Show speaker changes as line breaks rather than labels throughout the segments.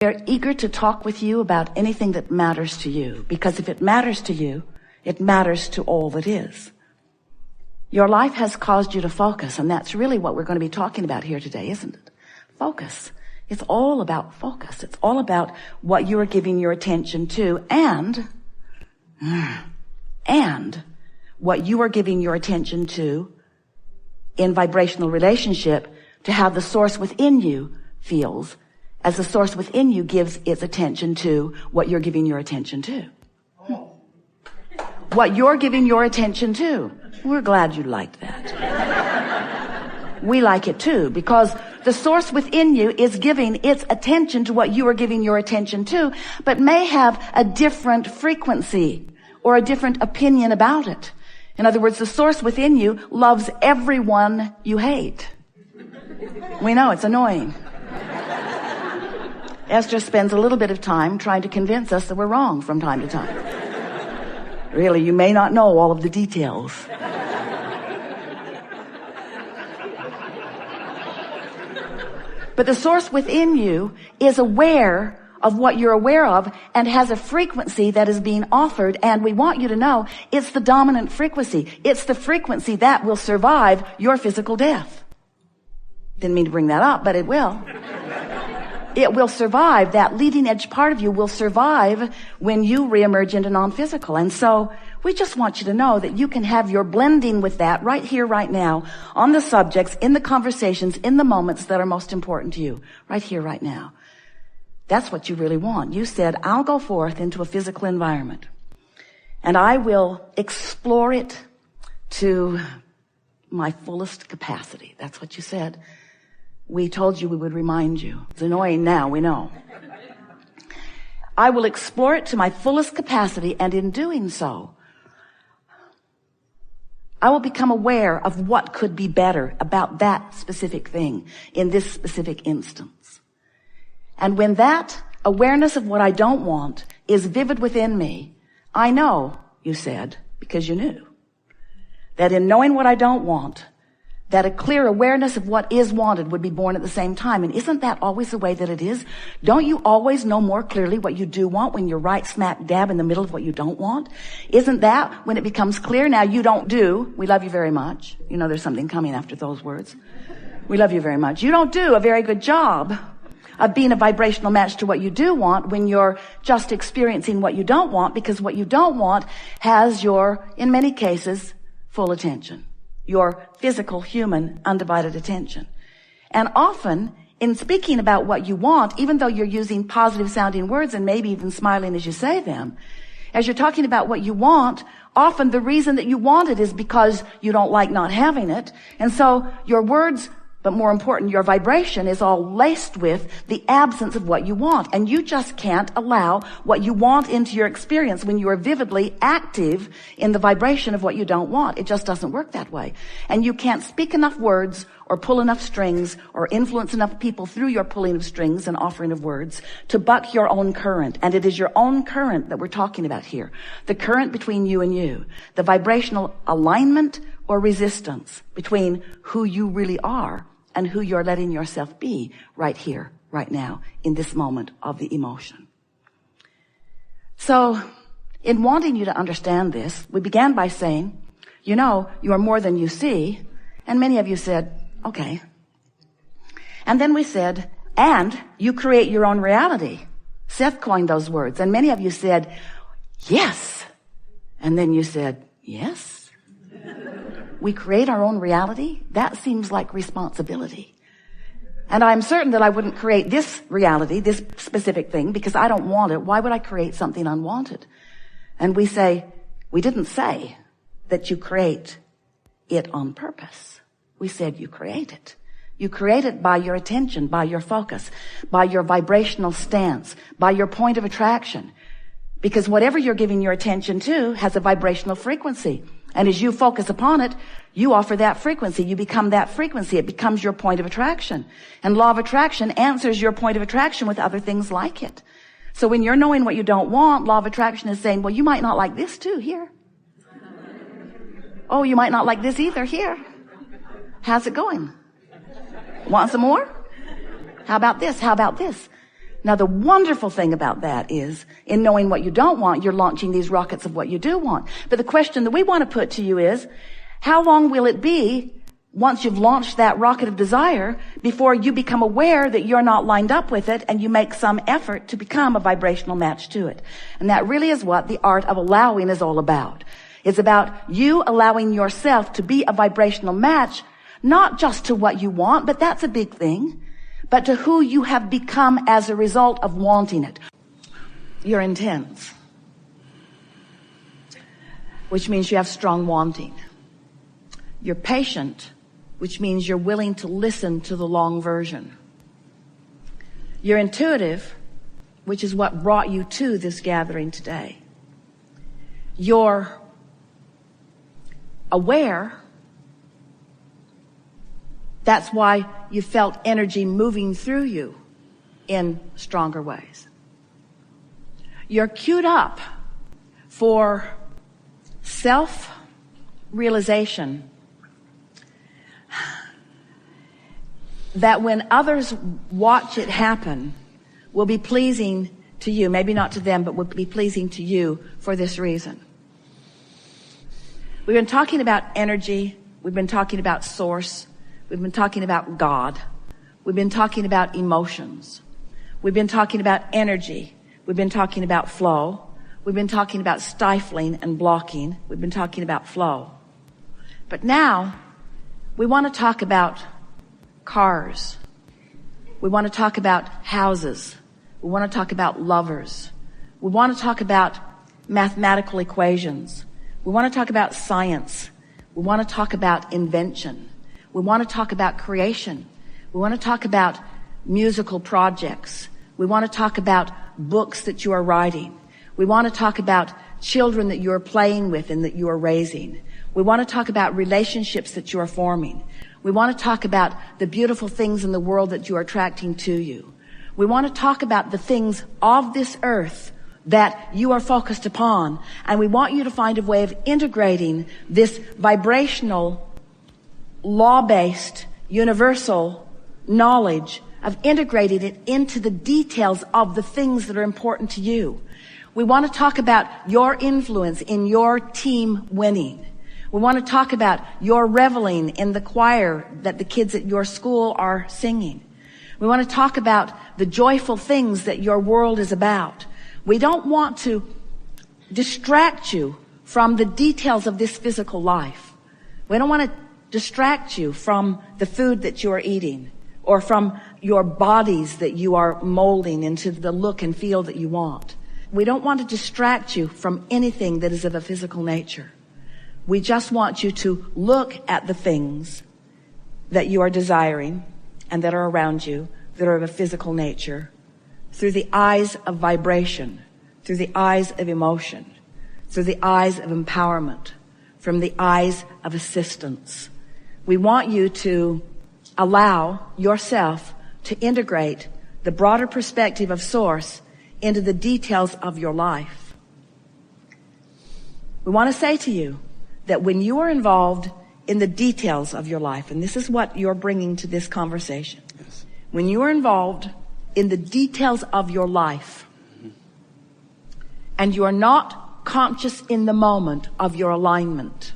They're eager to talk with you about anything that matters to you, because if it matters to you, it matters to all that is. Your life has caused you to focus, and that's really what we're going to be talking about here today, isn't it? Focus. It's all about focus. It's all about what you are giving your attention to and what you are giving your attention to in vibrational relationship to how the source within you feels as the source within you gives its attention to what you're giving your attention to. What you're giving your attention to. We're glad you liked that. We like it too, because the source within you is giving its attention to what you are giving your attention to, but may have a different frequency or a different opinion about it. In other words, the source within you loves everyone you hate. We know it's annoying. Esther spends a little bit of time trying to convince us that we're wrong from time to time. Really, you may not know all of the details. But the source within you is aware of what you're aware of and has a frequency that is being offered, and we want you to know it's the dominant frequency. It's the frequency that will survive your physical death. Didn't mean to bring that up, but it will. It will survive. That leading edge part of you will survive when you reemerge into non-physical. And so we just want you to know that you can have your blending with that right here, right now, on the subjects, in the conversations, in the moments that are most important to you, right here, right now. That's what you really want. You said, I'll go forth into a physical environment and I will explore it to my fullest capacity. That's what you said. We told you we would remind you. It's annoying now, we know. I will explore it to my fullest capacity, and in doing so, I will become aware of what could be better about that specific thing in this specific instance. And when that awareness of what I don't want is vivid within me, I know, you said, because you knew, that in knowing what I don't want, that a clear awareness of what is wanted would be born at the same time. And isn't that always the way that it is? Don't you always know more clearly what you do want when you're right smack dab in the middle of what you don't want? Isn't that when it becomes clear? Now you don't do, we love you very much. You know there's something coming after those words. We love you very much. You don't do a very good job of being a vibrational match to what you do want when you're just experiencing what you don't want, because what you don't want has your, in many cases, full attention. Your physical, human, undivided attention. And often, in speaking about what you want, even though you're using positive sounding words and maybe even smiling as you say them, as you're talking about what you want, often the reason that you want it is because you don't like not having it. And so your words, but more important, your vibration is all laced with the absence of what you want. And you just can't allow what you want into your experience when you are vividly active in the vibration of what you don't want. It just doesn't work that way. And you can't speak enough words or pull enough strings or influence enough people through your pulling of strings and offering of words to buck your own current. And it is your own current that we're talking about here. The current between you and you. The vibrational alignment or resistance between who you really are and who you're letting yourself be right here, right now, in this moment of the emotion. So, in wanting you to understand this, we began by saying, you know, you are more than you see, and many of you said, okay. And then we said, and you create your own reality. Seth coined those words, and many of you said, yes. And then you said, yes. We create our own reality? That seems like responsibility. And I'm certain that I wouldn't create this reality, this specific thing, because I don't want it. Why would I create something unwanted? And we say, we didn't say that you create it on purpose. We said you create it. You create it by your attention, by your focus, by your vibrational stance, by your point of attraction. Because whatever you're giving your attention to has a vibrational frequency. And as you focus upon it, you offer that frequency. You become that frequency. It becomes your point of attraction. And law of attraction answers your point of attraction with other things like it. So when you're knowing what you don't want, law of attraction is saying, well, you might not like this too, here. Oh, you might not like this either, here. How's it going? Want some more? How about this? How about this? Now, the wonderful thing about that is, in knowing what you don't want, you're launching these rockets of what you do want. But the question that we want to put to you is, how long will it be once you've launched that rocket of desire before you become aware that you're not lined up with it and you make some effort to become a vibrational match to it? And that really is what the art of allowing is all about. It's about you allowing yourself to be a vibrational match, not just to what you want, but that's a big thing, but to who you have become as a result of wanting it. You're intense, which means you have strong wanting. You're patient, which means you're willing to listen to the long version. You're intuitive, which is what brought you to this gathering today. You're aware. That's why you felt energy moving through you in stronger ways. You're queued up for self-realization that when others watch it happen will be pleasing to you, maybe not to them, but will be pleasing to you for this reason. We've been talking about energy. We've been talking about source. We've been talking about God. We've been talking about emotions. We've been talking about energy. We've been talking about flow. We've been talking about stifling and blocking. We've been talking about flow. But now we want to talk about cars. We want to talk about houses. We want to talk about lovers. We want to talk about mathematical equations. We want to talk about science. We want to talk about invention. We want to talk about creation. We want to talk about musical projects. We want to talk about books that you are writing. We want to talk about children that you are playing with and that you are raising. We want to talk about relationships that you are forming. We want to talk about the beautiful things in the world that you are attracting to you. We want to talk about the things of this earth that you are focused upon. And we want you to find a way of integrating this vibrational, law-based, universal knowledge, of integrating it into the details of the things that are important to you. We want to talk about your influence in your team winning. We want to talk about your reveling in the choir that the kids at your school are singing. We want to talk about the joyful things that your world is about. We don't want to distract you from the details of this physical life. We don't want to distract you from the food that you are eating or from your bodies that you are molding into the look and feel that you want. We don't want to distract you from anything that is of a physical nature. We just want you to look at the things that you are desiring and that are around you that are of a physical nature through the eyes of vibration, through the eyes of emotion, through the eyes of empowerment, from the eyes of assistance. We want you to allow yourself to integrate the broader perspective of Source into the details of your life. We want to say to you that when you are involved in the details of your life, and this is what you're bringing to this conversation, yes. When you are involved in the details of your life, and you are not conscious in the moment of your alignment,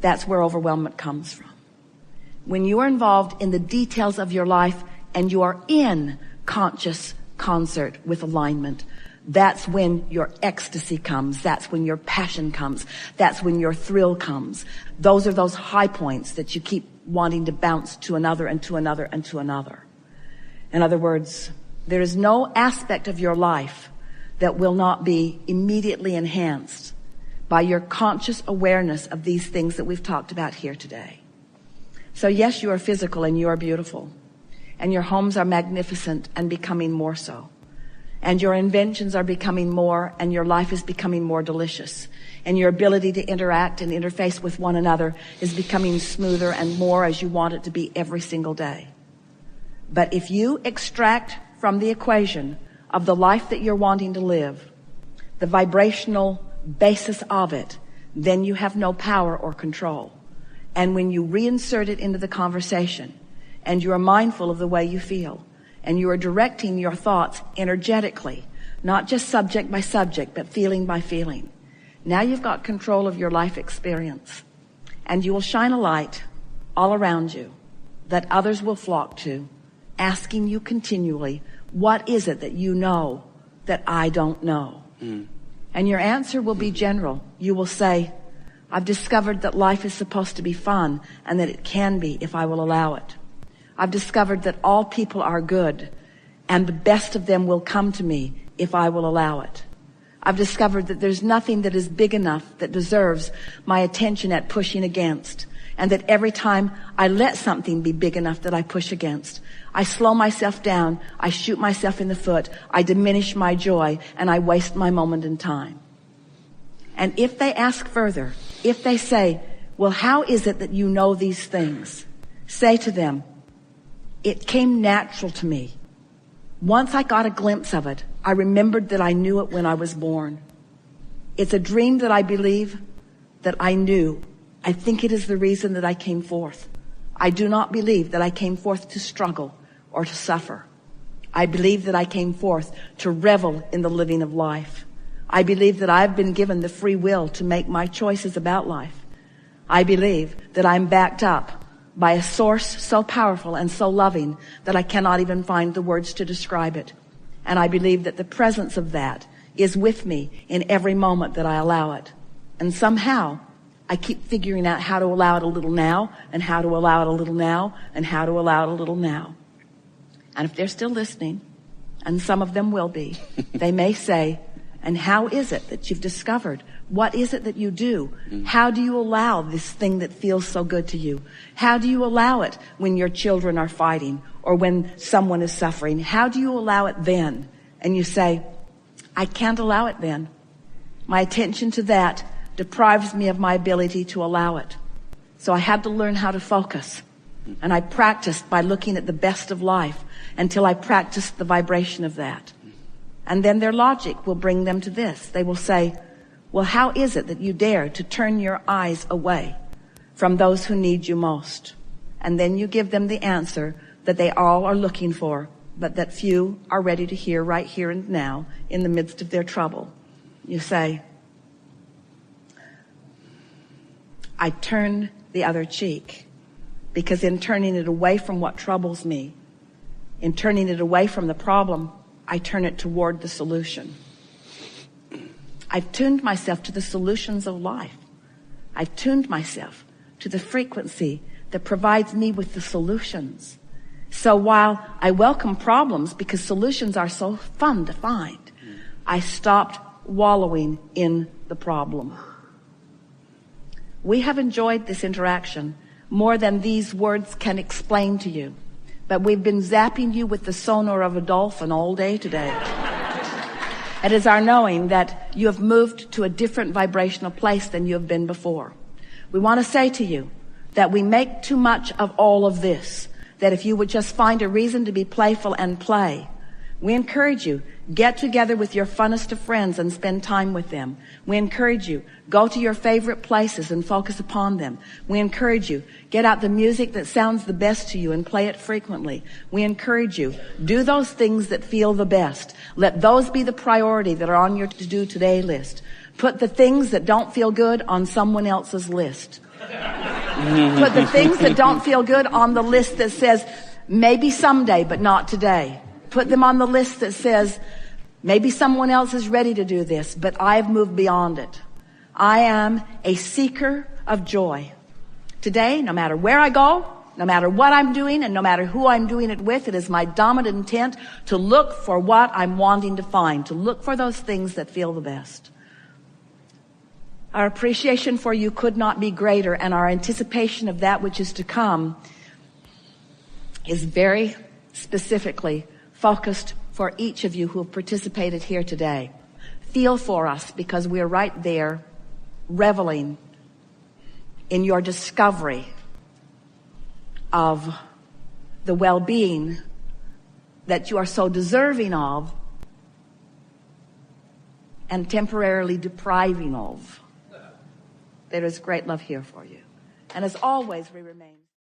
that's where overwhelmment comes from. When you are involved in the details of your life and you are in conscious concert with alignment, that's when your ecstasy comes. That's when your passion comes. That's when your thrill comes. Those are those high points that you keep wanting to bounce to another and to another and to another. In other words, there is no aspect of your life that will not be immediately enhanced by your conscious awareness of these things that we've talked about here today. So yes, you are physical and you are beautiful. And your homes are magnificent and becoming more so. And your inventions are becoming more, and your life is becoming more delicious. And your ability to interact and interface with one another is becoming smoother and more as you want it to be every single day. But if you extract from the equation of the life that you're wanting to live, the vibrational basis of it, then you have no power or control. And when you reinsert it into the conversation, and you are mindful of the way you feel, and you are directing your thoughts energetically, not just subject by subject, but feeling by feeling. Now you've got control of your life experience, and you will shine a light all around you that others will flock to, asking you continually, what is it that you know that I don't know? And your answer will be general. You will say, I've discovered that life is supposed to be fun, and that it can be if I will allow it. I've discovered that all people are good, and the best of them will come to me if I will allow it. I've discovered that there's nothing that is big enough that deserves my attention at pushing against, and that every time I let something be big enough that I push against, I slow myself down, I shoot myself in the foot, I diminish my joy, and I waste my moment in time. And if they ask further, if they say, well, how is it that you know these things? Say to them, it came natural to me. Once I got a glimpse of it, I remembered that I knew it when I was born. It's a dream that I believe that I knew. I think it is the reason that I came forth. I do not believe that I came forth to struggle or to suffer. I believe that I came forth to revel in the living of life. I believe that I've been given the free will to make my choices about life. I believe that I'm backed up by a source so powerful and so loving that I cannot even find the words to describe it. And I believe that the presence of that is with me in every moment that I allow it. And somehow I keep figuring out how to allow it a little now, and how to allow it a little now, and how to allow it a little now. And if they're still listening, and some of them will be, they may say, and how is it that you've discovered? What is it that you do? How do you allow this thing that feels so good to you? How do you allow it when your children are fighting or when someone is suffering? How do you allow it then? And you say, I can't allow it then. My attention to that deprives me of my ability to allow it. So I had to learn how to focus. And I practiced by looking at the best of life until I practiced the vibration of that. And then their logic will bring them to this. They will say, well, how is it that you dare to turn your eyes away from those who need you most? And then you give them the answer that they all are looking for, but that few are ready to hear right here and now in the midst of their trouble. You say, I turn the other cheek, because in turning it away from what troubles me, in turning it away from the problem, I turn it toward the solution. I've tuned myself to the solutions of life. I've tuned myself to the frequency that provides me with the solutions. So while I welcome problems because solutions are so fun to find, I stopped wallowing in the problem. We have enjoyed this interaction more than these words can explain to you. But we've been zapping you with the sonar of a dolphin all day today. It is our knowing that you have moved to a different vibrational place than you have been before. We want to say to you that we make too much of all of this, that if you would just find a reason to be playful and play. We encourage you, get together with your funnest of friends and spend time with them. We encourage you, go to your favorite places and focus upon them. We encourage you, get out the music that sounds the best to you and play it frequently. We encourage you, do those things that feel the best. Let those be the priority that are on your to-do today list. Put the things that don't feel good on someone else's list. Put the things that don't feel good on the list that says, maybe someday, but not today. Put them on the list that says, maybe someone else is ready to do this, but I've moved beyond it. I am a seeker of joy. Today, no matter where I go, no matter what I'm doing, and no matter who I'm doing it with, it is my dominant intent to look for what I'm wanting to find, to look for those things that feel the best. Our appreciation for you could not be greater, and our anticipation of that which is to come is very specifically focused for each of you who have participated here today. Feel for us, because we're right there reveling in your discovery of the well-being that you are so deserving of and temporarily depriving of. There is great love here for you. And as always, we remain